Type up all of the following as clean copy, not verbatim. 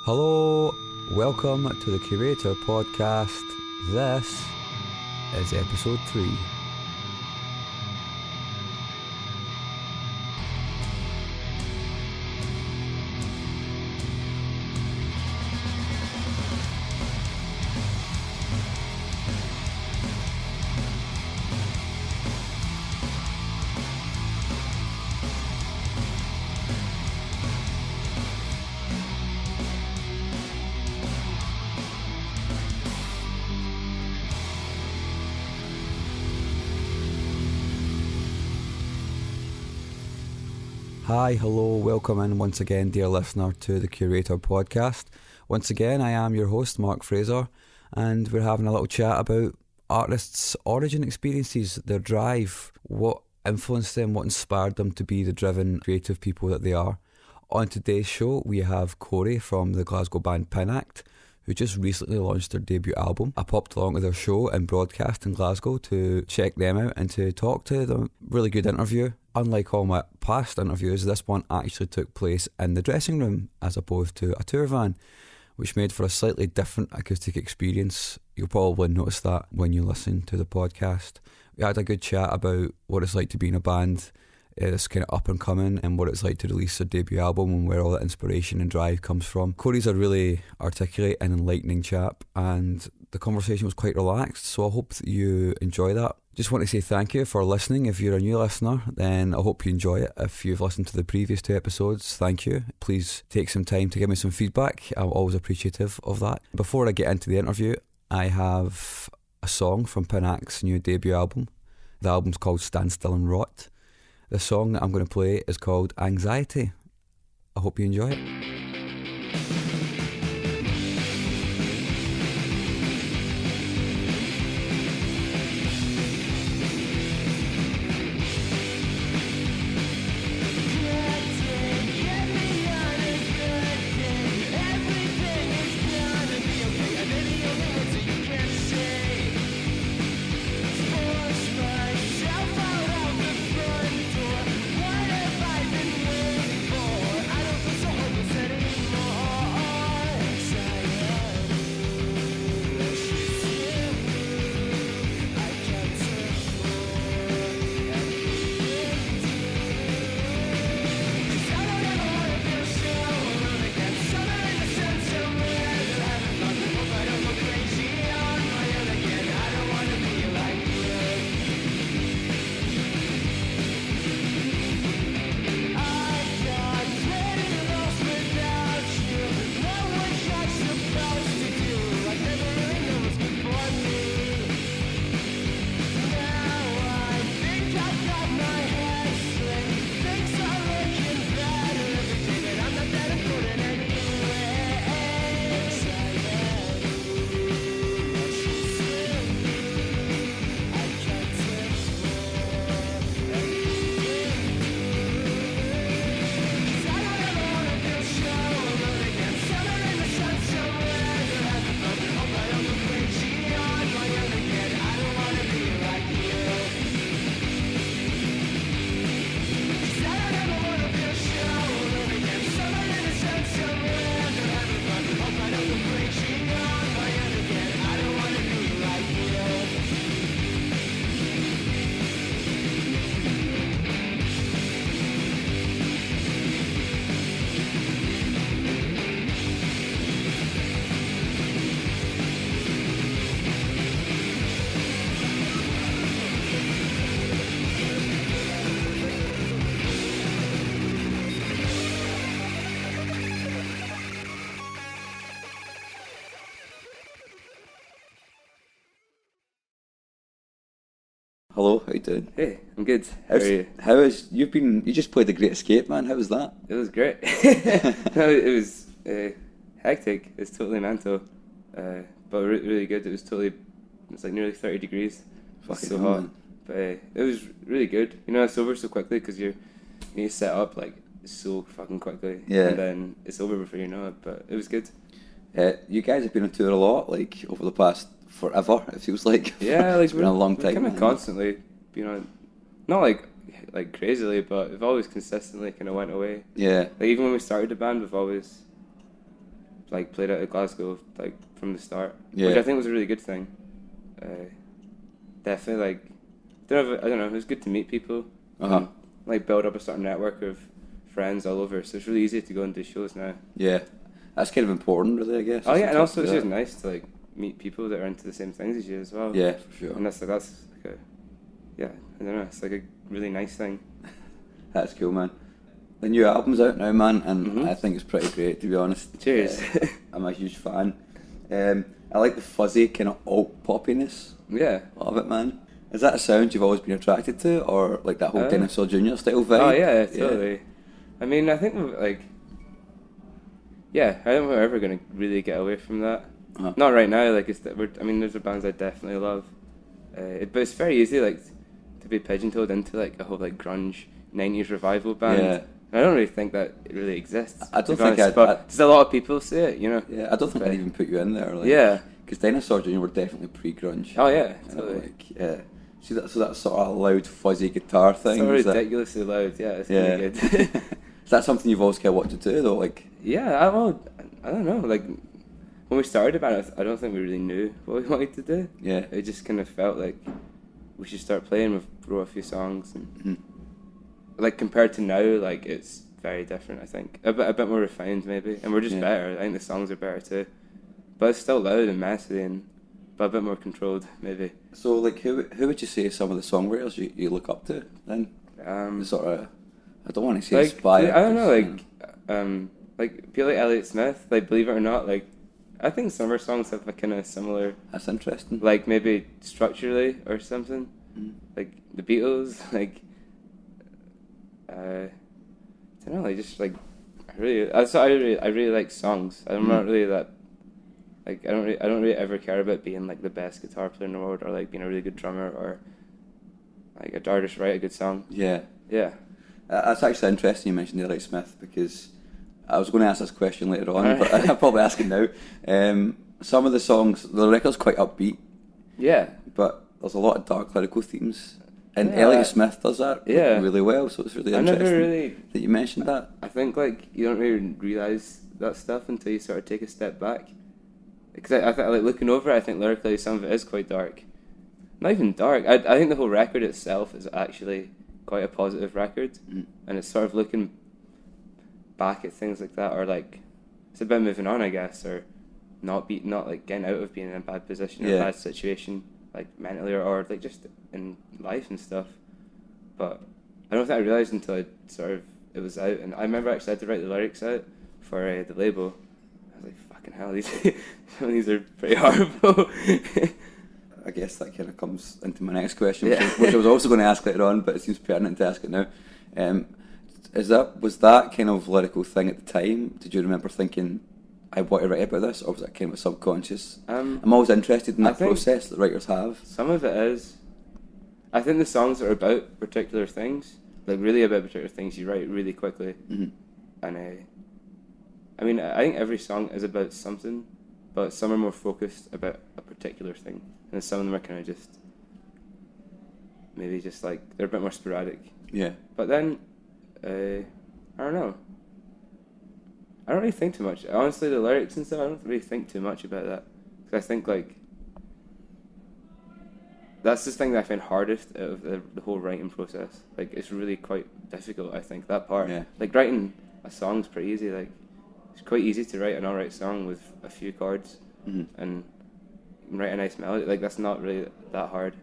Hello, welcome to the Curator Podcast. This is episode 3. Hi, hello, welcome in once again, dear listener, to the Curator Podcast. Once again, I am your host, Mark Fraser, and we're having a little chat about artists' origin experiences, their drive, what influenced them, what inspired them to be the driven, creative people that they are. On today's show, we have Corrie from the Glasgow band Pinact, who just recently launched their debut album. I popped along to their show and broadcast in Glasgow to check them out and to talk to them. Really good interview. Unlike all my past interviews, this one actually took place in the dressing room as opposed to a tour van, which made for a slightly different acoustic experience. You'll probably notice that when you listen to the podcast. We had a good chat about what it's like to be in a band that's kind of up and coming, and what it's like to release a debut album and where all that inspiration and drive comes from. Corrie's a really articulate and enlightening chap, and the conversation was quite relaxed, so I hope that you enjoy that. Just want to say thank you for listening. If you're a new listener, then I hope you enjoy it. If you've listened to the previous 2 episodes, thank you. Please take some time to give me some feedback. I'm always appreciative of that. Before I get into the interview, I have a song from Pinact's new debut album. The album's called Stand Still and Rot. The song that I'm going to play is called Anxiety. I hope you enjoy it. Hello, how you doing? Hey, I'm good. How are you? You just played The Great Escape, man. How was that? It was great. No, it was hectic. It's totally mental, but really good. It was like nearly 30 degrees. Fucking so hot. But it was really good. You know, it's over so quickly because you need to set up like so fucking quickly. Yeah. And then it's over before you know it. But it was good. You guys have been on tour a lot, like over the past forever. It feels like. Yeah, like it's been a long time. Kind of constantly, you know, not like crazily, but we've always consistently kind of went away. Yeah. Like even when we started the band, we've always like played out at Glasgow like from the start, Yeah. which I think was a really good thing. Definitely like I don't know. It was good to meet people. And, like build up a sort of network of friends all over. So it's really easy to go and do shows now. Yeah, that's kind of important, really, I guess. Oh yeah, and also it's just nice to like meet people that are into the same things as you as well. Yeah, for sure. And that's like I don't know. It's like a really nice thing. That's cool, man. The new album's out now, man, and I think it's pretty great, to be honest. Cheers. I'm a huge fan. I like the fuzzy kind of alt poppiness. Yeah. Of it, man. Is that a sound you've always been attracted to, or like that whole Dinosaur Jr. style vibe? Oh yeah, totally. Yeah. I mean, I think like, I don't think we're ever gonna really get away from that. Not right now. Like I mean, there's bands I definitely love, but it's very easy like to be pigeonholed into like a whole like grunge '90s revival band. Yeah. I don't really think that it really exists. I don't think think but there's a lot of people say it, you know. Yeah, I don't think I'd even put you in there. Like, yeah. Because Dinosaur Jr. were definitely pre-grunge. Oh yeah, totally. Like, yeah. See that? So that sort of loud, fuzzy guitar thing. So ridiculously loud. Yeah, it's really good. Is that something you've always kind of wanted to do, though? Like. Yeah, I don't know. Like when we started about it, I don't think we really knew what we wanted to do. Yeah. It just kind of felt like we should start playing. We've wrote a few songs, and like compared to now, like it's very different. I think a bit more refined maybe, and we're just better. I think the songs are better too, but it's still loud and messy, but a bit more controlled maybe. So like, who would you say some of the songwriters you look up to then? Sort of, I don't want to say like, inspired. I don't know, like people like Elliott Smith. Like believe it or not, like I think some of our songs have a kind of similar. That's interesting. Like maybe structurally or something. Like the Beatles, like I don't know, like just like I really like songs. I'm not really that like I don't really ever care about being like the best guitar player in the world or like being a really good drummer or like an artist write a good song. Yeah. Yeah. That's actually interesting you mentioned Elliott Smith because I was going to ask this question later on, but I'll probably ask it now. Some of the songs, the record's quite upbeat. Yeah. But there's a lot of dark lyrical themes. And Elliott Smith does that really well, so it's really interesting that you mentioned that. I think like you don't really realise that stuff until you sort of take a step back. Because I think like looking over it, I think lyrically some of it is quite dark. Not even dark. I think the whole record itself is actually quite a positive record, and it's sort of looking back at things like that, or like it's about moving on, I guess, or not like getting out of being in a bad position or a bad situation, like mentally or like just in life and stuff. But I don't think I realised until it was out, and I remember actually I had to write the lyrics out for the label. I was like, fucking hell, some of these are pretty horrible. I guess that kind of comes into my next question, which I was also going to ask later on, but it seems pertinent to ask it now. Was that kind of lyrical thing at the time? Did you remember thinking, I want to write about this, or was that kind of subconscious? I'm always interested in that process that writers have. Some of it is. I think the songs are about particular things, like really about particular things you write really quickly. And I mean, I think every song is about something, but some are more focused about a particular thing, and some of them are kind of just maybe just like they're a bit more sporadic. Yeah. But then, I don't know. I don't really think too much. Honestly, the lyrics and stuff, I don't really think too much about that. Because I think, like, that's the thing that I find hardest out of the whole writing process. Like, it's really quite difficult, I think, that part. Yeah. Like, writing a song's pretty easy. Like, it's quite easy to write an alright song with a few chords and write a nice melody. Like, that's not really that hard.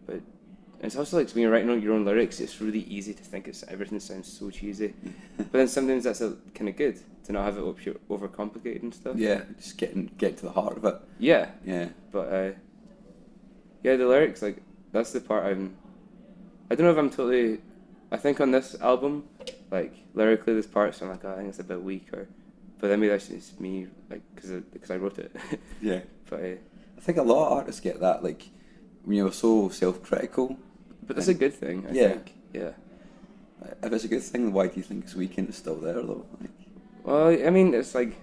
But it's also like when you're writing your own lyrics, it's really easy to think everything sounds so cheesy. But then sometimes that's kind of good to not have it overcomplicated and stuff. Yeah, just get to the heart of it. Yeah. Yeah. But the lyrics, like that's the part I don't know if I'm totally. I think on this album, like lyrically, there's parts I'm like, I think it's a bit weak, but then maybe that's just me, like because I wrote it. Yeah. But I think a lot of artists get that, like when you're so self-critical. But that's a good thing, I think. Yeah. If it's a good thing, then why do you think it's weak and it's still there, though? Like, well, I mean, it's like,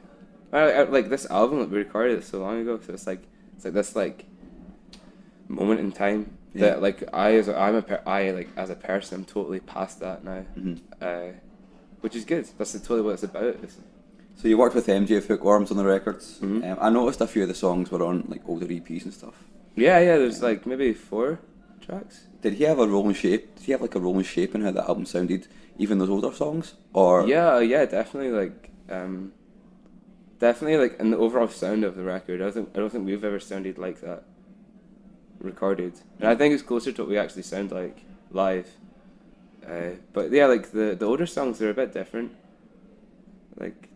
like this album that we recorded so long ago, so it's like this like moment in time that like as a person, I'm totally past that now, which is good. That's totally what it's about. So you worked with MJ of Hookworms on the records. Mm-hmm. I noticed a few of the songs were on like older EPs and stuff. Yeah, there's like maybe 4 tracks. Did he have a role in shape? Did he have like a role in shaping how that album sounded, even those older songs? Or Yeah, definitely definitely like in the overall sound of the record. I don't think we've ever sounded like that recorded, and I think it's closer to what we actually sound like live. But yeah, like the older songs, they're a bit different. Like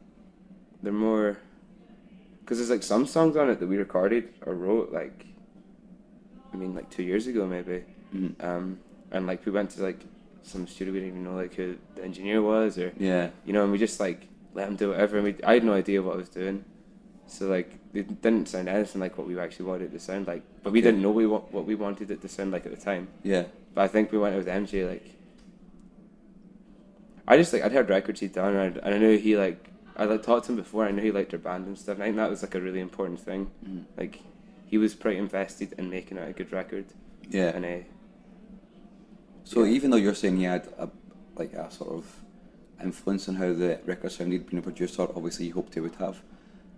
they're more, because there's like some songs on it that we recorded or wrote like 2 years ago maybe. Mm-hmm. And like we went to like some studio, we didn't even know like who the engineer was, or yeah, and we just like let him do whatever, and I had no idea what I was doing, so like it didn't sound anything like what we actually wanted it to sound like, but we didn't know what we wanted it to sound like at the time. Yeah, but I think we went with MJ, like I'd heard records he'd done, and I knew he like, I like talked to him before, I knew he liked our band and stuff, and I think that was like a really important thing. Like he was pretty invested in making it a good record. Yeah. And so even though you're saying he had a sort of influence on how the record sounded, being a producer, obviously you hoped he would have,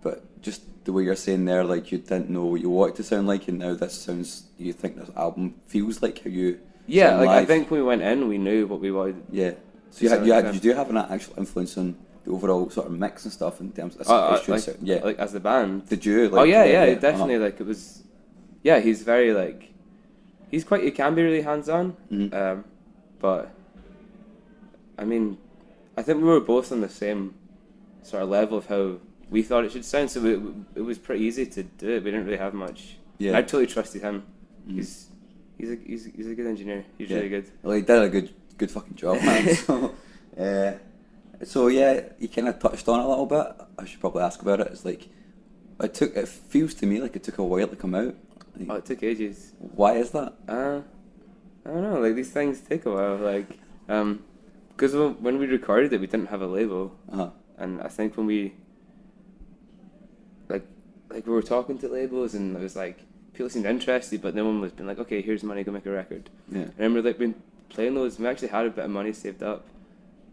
but just the way you're saying there, like you didn't know what you wanted to sound like, and now this sounds, you think this album feels like how you sound like live. I think when we went in, we knew what we wanted. Yeah. So you do have an actual influence on the overall sort of mix and stuff in terms of like as the band. Did you? Like, definitely. Like it was. Yeah, he's very like. He can be really hands on. Mm-hmm. But. I mean, I think we were both on the same sort of level of how we thought it should sound, so it was pretty easy to do it. We didn't really have much. Yeah. And I totally trusted him. Mm-hmm. He's a good engineer. He's really good. Well, he did a good fucking job, man. So yeah, you kind of touched on it a little bit. I should probably ask about it. It's like it feels to me like it took a while to come out. Like, it took ages. Why is that? I don't know. Like these things take a while. Like because when we recorded it, we didn't have a label, and I think when we like we were talking to labels, and it was like people seemed interested, but no one was been like, okay, here's money, go make a record. Yeah. And I remember like been playing those. We actually had a bit of money saved up,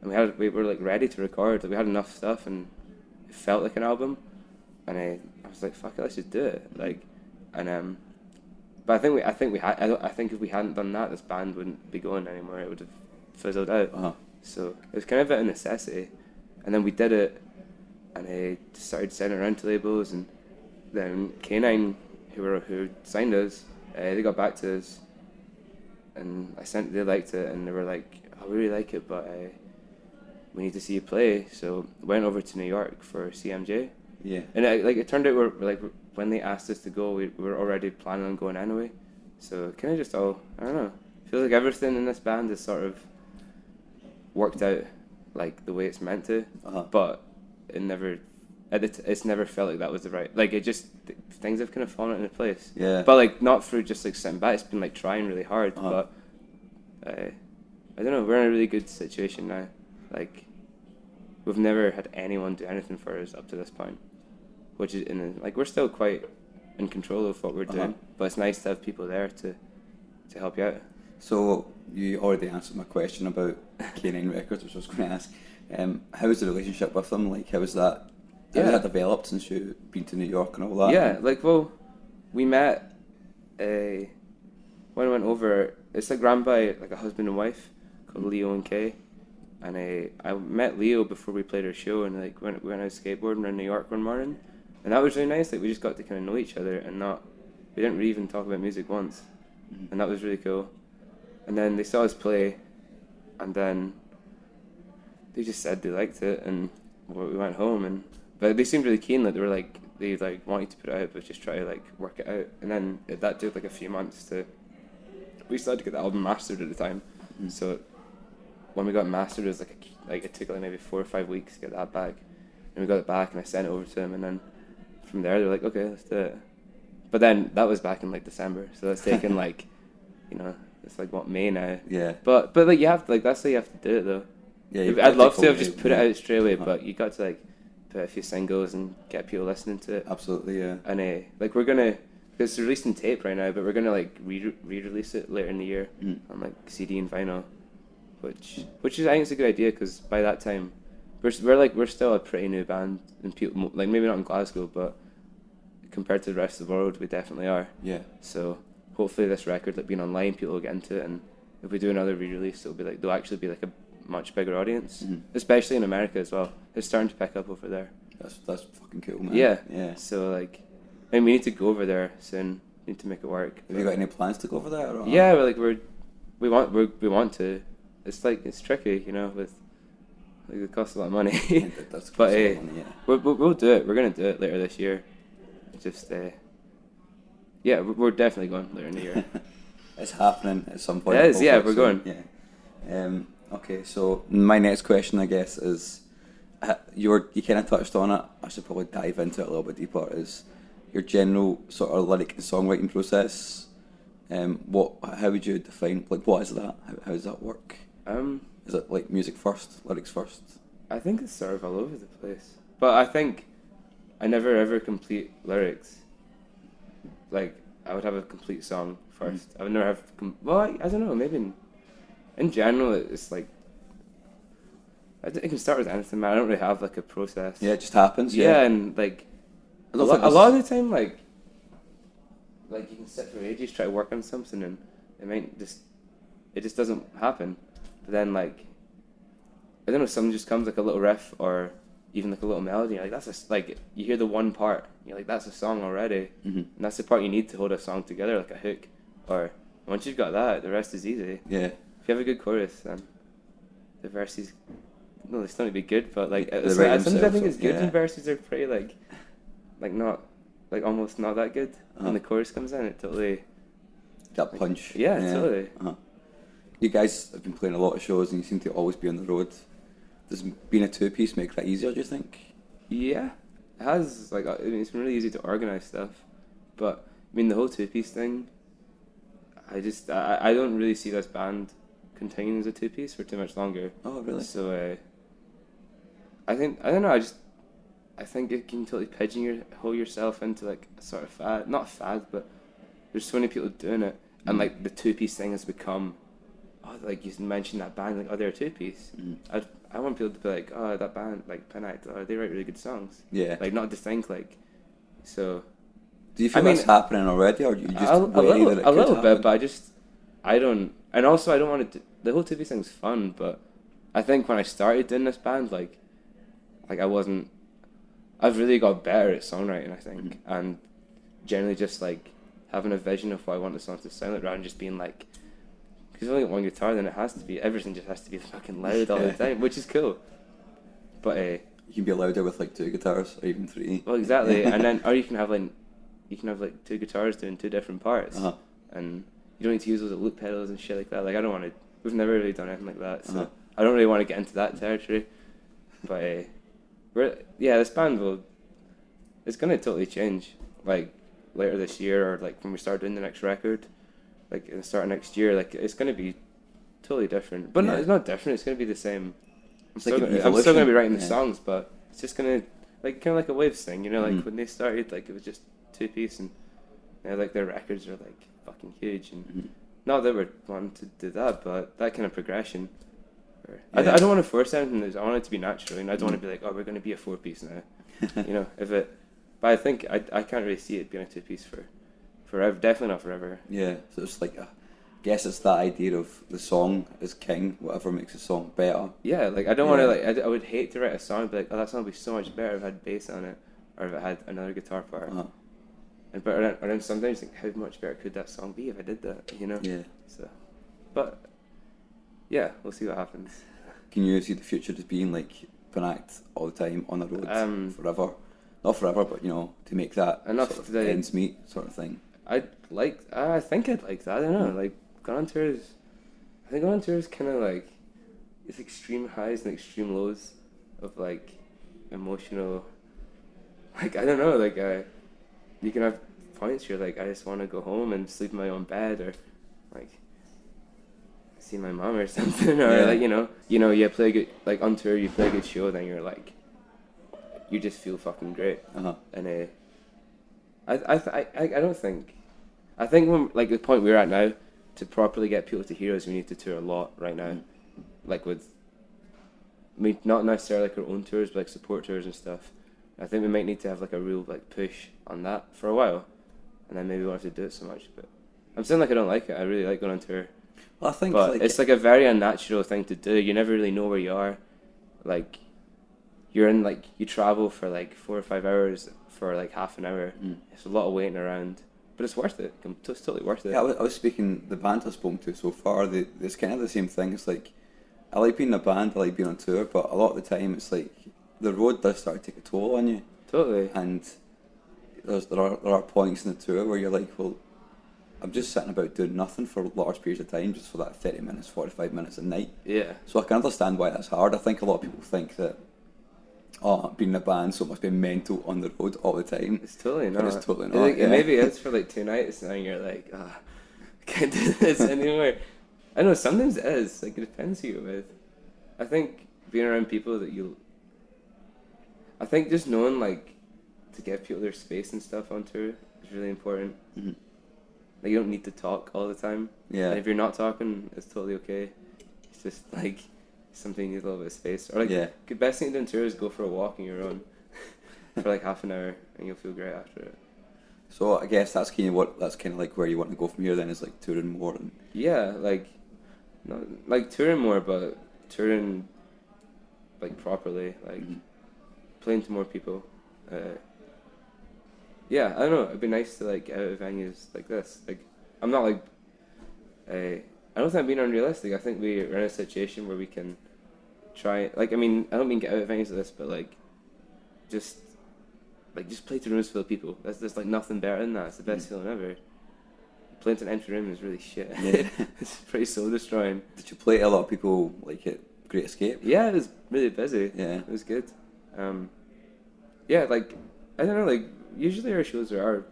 and we were like ready to record. Like, we had enough stuff, and it felt like an album. And I was like, fuck it, let's just do it. Like, and but I think if we hadn't done that, this band wouldn't be going anymore. It would have fizzled out. So it was kind of a necessity. And then we did it, and I started sending around to labels, and then K9, who signed us, they got back to us, and they liked it, and they were like, I really like it, but we need to see you play. So went over to New York for CMJ. Yeah. And it turned out when they asked us to go, we were already planning on going anyway. So kind of just all, I don't know, feels like everything in this band is sort of worked out like the way it's meant to, but it's never felt like that was the right, like it just, things have kind of fallen into place. Yeah. But like not through just like sitting back, it's been like trying really hard, but I don't know, we're in a really good situation now. Like we've never had anyone do anything for us up to this point, which is we're still quite in control of what we're doing, but it's nice to have people there to help you out. So you already answered my question about K9 Records, which I was going to ask. How's the relationship with them? Like, how's that developed since you've been to New York and all that? Yeah, we met when I went over. It's like run by like a husband and wife called Leo and Kay, and I met Leo before we played our show, and like we went out skateboarding around New York one morning, and that was really nice. Like we just got to kind of know each other, and we didn't really even talk about music once, and that was really cool. And then they saw us play, and then they just said they liked it, and we went home. But they seemed really keen. Like they wanted to put it out, but just try to like work it out. And then that took like a few months we started to get the album mastered at the time. So when we got mastered, it was like it took like maybe 4 or 5 weeks to get that back. And we got it back, and I sent it over to them, and then from there they were like, okay, let's do it. But then that was back in like December, so that's taken like, it's like what, May now. Yeah. But like you have to, like that's how you have to do it though. Yeah. I'd love to have just put it out straight away, but you got to like put a few singles and get people listening to it. Absolutely, yeah. And like we're gonna, it's released in tape right now, but we're gonna like re-release it later in the year on like CD and vinyl, which is, I think it's a good idea, because by that time we're still a pretty new band, and people like maybe not in Glasgow, but compared to the rest of the world, we definitely are. Yeah. So hopefully this record, like being online, people will get into it, and if we do another re-release, there'll actually be like a much bigger audience, especially in America as well. It's starting to pick up over there. That's fucking cool, man. Yeah. Yeah. So like, I mean, we need to go over there soon. We need to make it work. Have you got any plans to go over there? Or? Yeah, we want to. It's like it's tricky, you know, with like it costs a lot of money. Yeah, that's but money, yeah. we'll do it. We're gonna do it later this year. Just yeah, we're definitely going later in the year. It's happening at some point. It is, yeah, we're going. Yeah. Okay, so my next question, I guess, is you kind of touched on it. I should probably dive into it a little bit deeper. Is your general sort of lyric and songwriting process? How would you define, like, what is that? How does that work? Is it like music first, lyrics first? I think it's sort of all over the place. But I think I never ever complete lyrics. Like, I would have a complete song first. I would never have... I don't know, maybe in general it's like... It can start with anything, man. I don't really have like a process. Yeah, it just happens. Yeah, and like... A lot of the time, like you can sit for ages, try to work on something, and it just doesn't happen. But then, like, I don't know, something just comes, like a little riff or even like a little melody. Like like you hear the one part, you're like, that's a song already, and that's the part you need to hold a song together, like a hook. Or once you've got that, the rest is easy. Yeah. If you have a good chorus, then the verses, no, they still need to be good, but like sometimes I think it's good when verses are pretty like not, like almost not that good. When the chorus comes in, it totally... That punch. Yeah, totally. You guys have been playing a lot of shows and you seem to always be on the road. Does being a two-piece make that easier, do you think? Yeah, it has. Like, I mean, it's been really easy to organise stuff. But, I mean, the whole two-piece thing, I don't really see this band continuing as a two-piece for too much longer. Oh, really? So, I don't know, I think it can totally pigeonhole yourself into like a sort of fad. Not fad, but there's so many people doing it, and like the two-piece thing has become, like you mentioned that band, like, they're a two-piece. I want people to be like, that band, like Pinact, they write really good songs. Yeah. Like, not to think like, so. Do you feel that's happening already, or you just a little bit, but I don't, and also I don't want to. The whole two-piece thing's fun, but I think when I started doing this band, like I wasn't. I've really got better at songwriting, I think, and generally just like having a vision of what I want the song to sound like, rather than just being like, because you've only got one guitar, then everything just has to be fucking loud all the time, which is cool. But you can be louder with like two guitars or even three. Well, exactly, and then or you can have like two guitars doing two different parts, and you don't need to use those loop pedals and shit like that. Like, I don't want to. We've never really done anything like that, so I don't really want to get into that territory. But this band it's gonna totally change, like later this year, or like when we start doing the next record, like in the start of next year, like it's gonna be totally different. But no, it's not different. It's gonna be the same. I'm still gonna be writing the songs, but it's just gonna like kind of like a Waves thing, you know, like when they started, like it was just two-piece, and now like their records are like fucking huge, and not that we're wanting to do that, but that kind of progression. I don't want to force anything. I want it to be natural, and I don't want to be like, we're going to be a four-piece now, you know. But I think I can't really see it being a two-piece for forever. Definitely not forever. Yeah, so it's like, I guess it's that idea of the song is king. Whatever makes a song better. Yeah, like I don't want to like. I would hate to write a song and be like, that song would be so much better if it had bass on it, or if it had another guitar part. And but then sometimes think, how much better could that song be if I did that? You know. Yeah. So, but. Yeah, we'll see what happens. Can you see the future as being like Pinact all the time on the road forever? Not forever, but you know, to make that enough sort of ends meet sort of thing. I think I'd like that. I don't know. Like going on tours, I think going on tours kind of like it's extreme highs and extreme lows of like emotional. Like I don't know. Like you can have points where like I just want to go home and sleep in my own bed, or like see my mom or something, or like you know you play a good, like on tour you play a good show, then you're like you just feel fucking great. And I think when like the point we're at now, to properly get people to hear us, we need to tour a lot right now, like with I mean, not necessarily like our own tours, but like support tours and stuff. I think we might need to have like a real like push on that for a while, and then maybe we won't have to do it so much. But I'm saying like I don't like it. I really like going on tour. Well, I think but it's like a very unnatural thing to do. You never really know where you are. Like, you're in like, you travel for like 4 or 5 hours for like half an hour. It's a lot of waiting around, but it's worth it. It's totally worth it. Yeah, I was speaking, the band I've spoken to so far, it's kind of the same thing. It's like, I like being in a band, I like being on tour, but a lot of the time it's like, the road does start to take a toll on you. Totally. And there are points in the tour where you're like, well, I'm just sitting about doing nothing for large periods of time, just for that 30 minutes, 45 minutes a night. Yeah. So I can understand why that's hard. I think a lot of people think that, being in a band, so it must be mental on the road all the time. It's totally not. It's totally not. It maybe is for like 2 nights, and you're like, I can't do this anymore. I know, sometimes it is. Like, it depends who you're with. I think being around people that I think just knowing, like, to give people their space and stuff on tour is really important. Mm-hmm. Like, you don't need to talk all the time. Yeah. And if you're not talking, it's totally okay. It's just, like, something you need a little bit of space. Or, like, the best thing to do on tour is go for a walk on your own for, like, half an hour, and you'll feel great after it. So I guess that's kind of like where you want to go from here then, is, like, touring more. And yeah, like, not, like, touring more, but touring, like, properly. Like, playing to more people. Yeah, I don't know. It'd be nice to like get out of venues like this. Like, I'm not like, I don't think I'm being unrealistic. I think we're in a situation where we can try. Like, I mean, I don't mean get out of venues like this, but like, just play to rooms full of people. There's like nothing better than that. It's the best feeling ever. Playing to an empty room is really shit. Yeah. It's pretty soul destroying. Did you play to a lot of people like at Great Escape? Yeah, it was really busy. Yeah, it was good. Yeah, like, I don't know, like, usually our shows are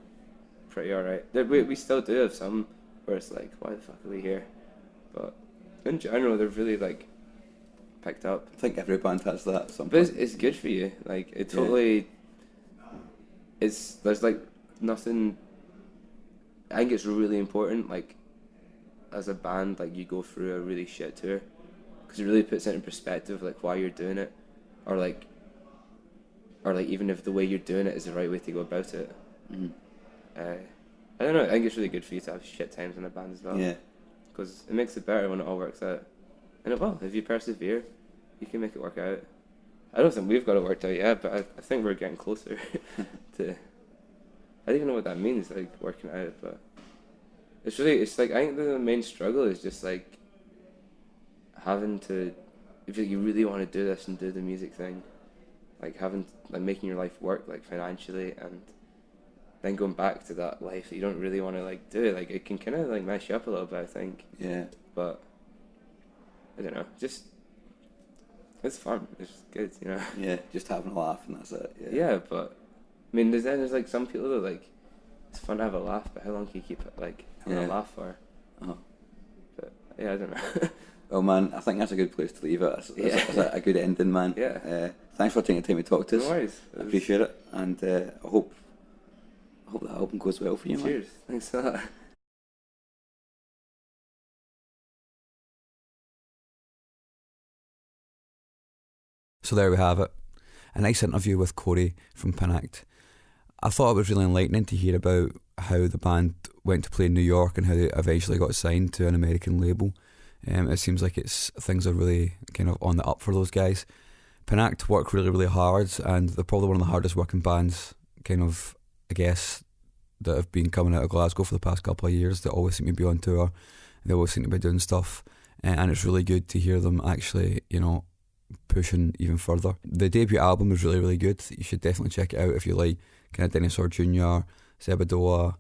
pretty alright. We still do have some where it's like, why the fuck are we here? But in general, they're really, like, picked up. I think every band has that at some point. But it's good for you. Like, it totally... There's, like, nothing... I think it's really important, like, as a band, like, you go through a really shit tour. Because it really puts it in perspective, like, why you're doing it. Or, like, even if the way you're doing it is the right way to go about it. I don't know, I think it's really good for you to have shit times in a band as well. Yeah. Because it makes it better when it all works out. And it will. If you persevere, you can make it work out. I don't think we've got it worked out yet, but I think we're getting closer to... I don't even know what that means, like, working out, but... It's like, I think the main struggle is just, like, having to... If you really want to do this and do the music thing, like, making your life work, like, financially, and then going back to that life that you don't really want to, like, do, like, it can kind of, like, mess you up a little bit, I think. Yeah. But, I don't know, just, it's fun, it's good, you know? Yeah, just having a laugh and that's it. Yeah, but, I mean, there's, like, some people that, like, it's fun to have a laugh, but how long can you keep, like, having a laugh for? Uh-huh. But, yeah, I don't know. Well, man, I think that's a good place to leave it. It's a good ending, man. Yeah. Thanks for taking the time to talk to us. No worries. I appreciate it, and I hope that album goes well for you, man. Cheers. Thanks a lot. So there we have it. A nice interview with Corrie from Pinact. I thought it was really enlightening to hear about how the band went to play in New York and how they eventually got signed to an American label. It seems like things are really kind of on the up for those guys. Pinact work really, really hard, and they're probably one of the hardest working bands, kind of, I guess, that have been coming out of Glasgow for the past couple of years. They always seem to be on tour. They always seem to be doing stuff, and it's really good to hear them actually, you know, pushing even further. The debut album is really, really good. You should definitely check it out if you like kind of Dinosaur Jr., Zebadoa,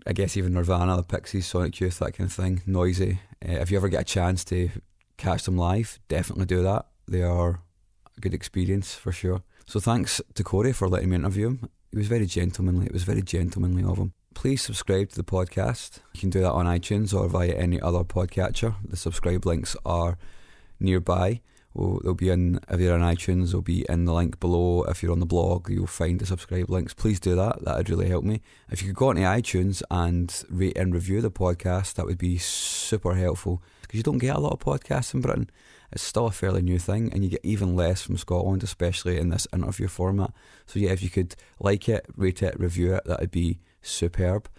I guess even Nirvana, the Pixies, Sonic Youth, that kind of thing, Noisy. If you ever get a chance to catch them live, definitely do that. They are a good experience for sure. So thanks to Corrie for letting me interview him. He was very gentlemanly. It was very gentlemanly of him. Please subscribe to the podcast. You can do that on iTunes or via any other podcatcher. The subscribe links are nearby. They'll be in, if you're on iTunes, they'll be in the link below. If you're on the blog, you'll find the subscribe links. Please do that. That would really help me. If you could go onto iTunes and rate and review the podcast, that would be super helpful, because you don't get a lot of podcasts in Britain. It's still a fairly new thing, and you get even less from Scotland, especially in this interview format. So yeah, if you could like it, rate it, review it, that'd be superb.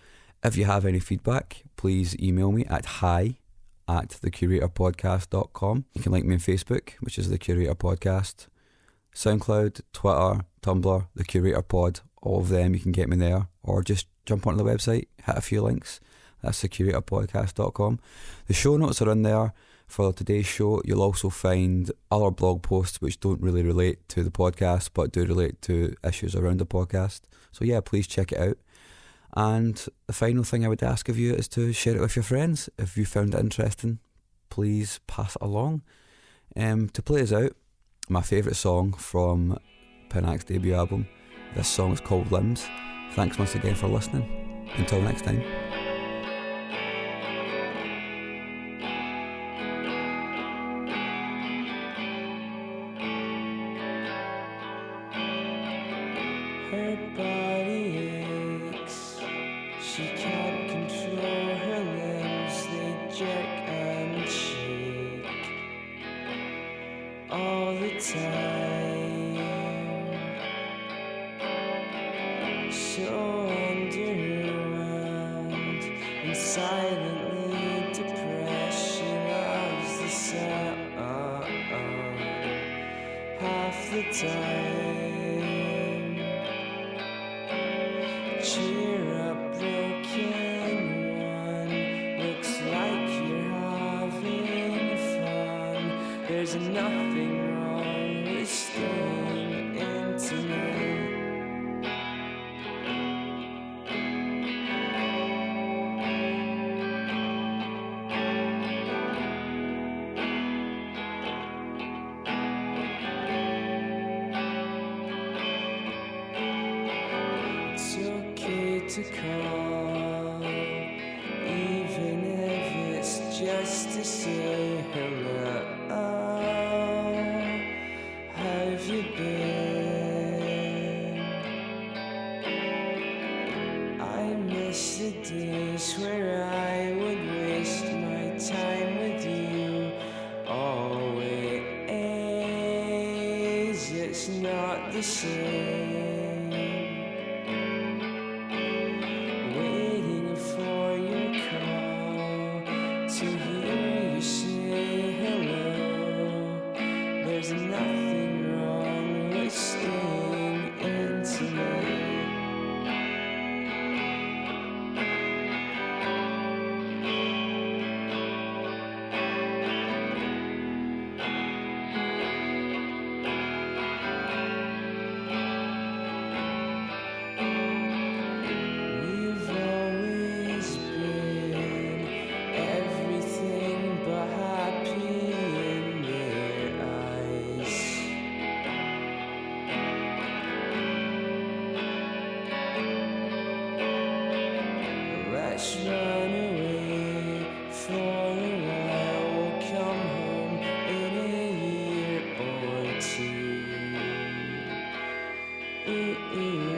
If you have any feedback, please email me at hi@thecuratorpodcast.com. You can like me on Facebook, which is The Curator Podcast, SoundCloud, Twitter, Tumblr, The Curator Pod, all of them, you can get me there, or just jump onto the website, hit a few links. That's thecuratorpodcast.com. The show notes are in there for today's show. You'll also find other blog posts which don't really relate to the podcast, but do relate to issues around the podcast. So yeah, please check it out. And the final thing I would ask of you is to share it with your friends. If you found it interesting, please pass it along. To play us out, my favourite song from Pinact's debut album. This song is called Limbs. Thanks once again for listening. Until next time. Her body aches, she can't control her limbs, they jerk and shake all the time. So underwhelmed and silently depressed, she loves the sound half the time. Cheer up, broken one. Looks like you're having fun. There's nothing wrong with staying intimate. It's okay to call, even if it's just to say hello. Have you been? I miss the days where I would waste my time with you. Always, it's not the same. Waiting for your call to hear you say hello. There's nothing wrong with staying intimate. We've always been everything but happy in their eyes. Let's run away for a while. We'll come home in a year or two. Ooh, ooh.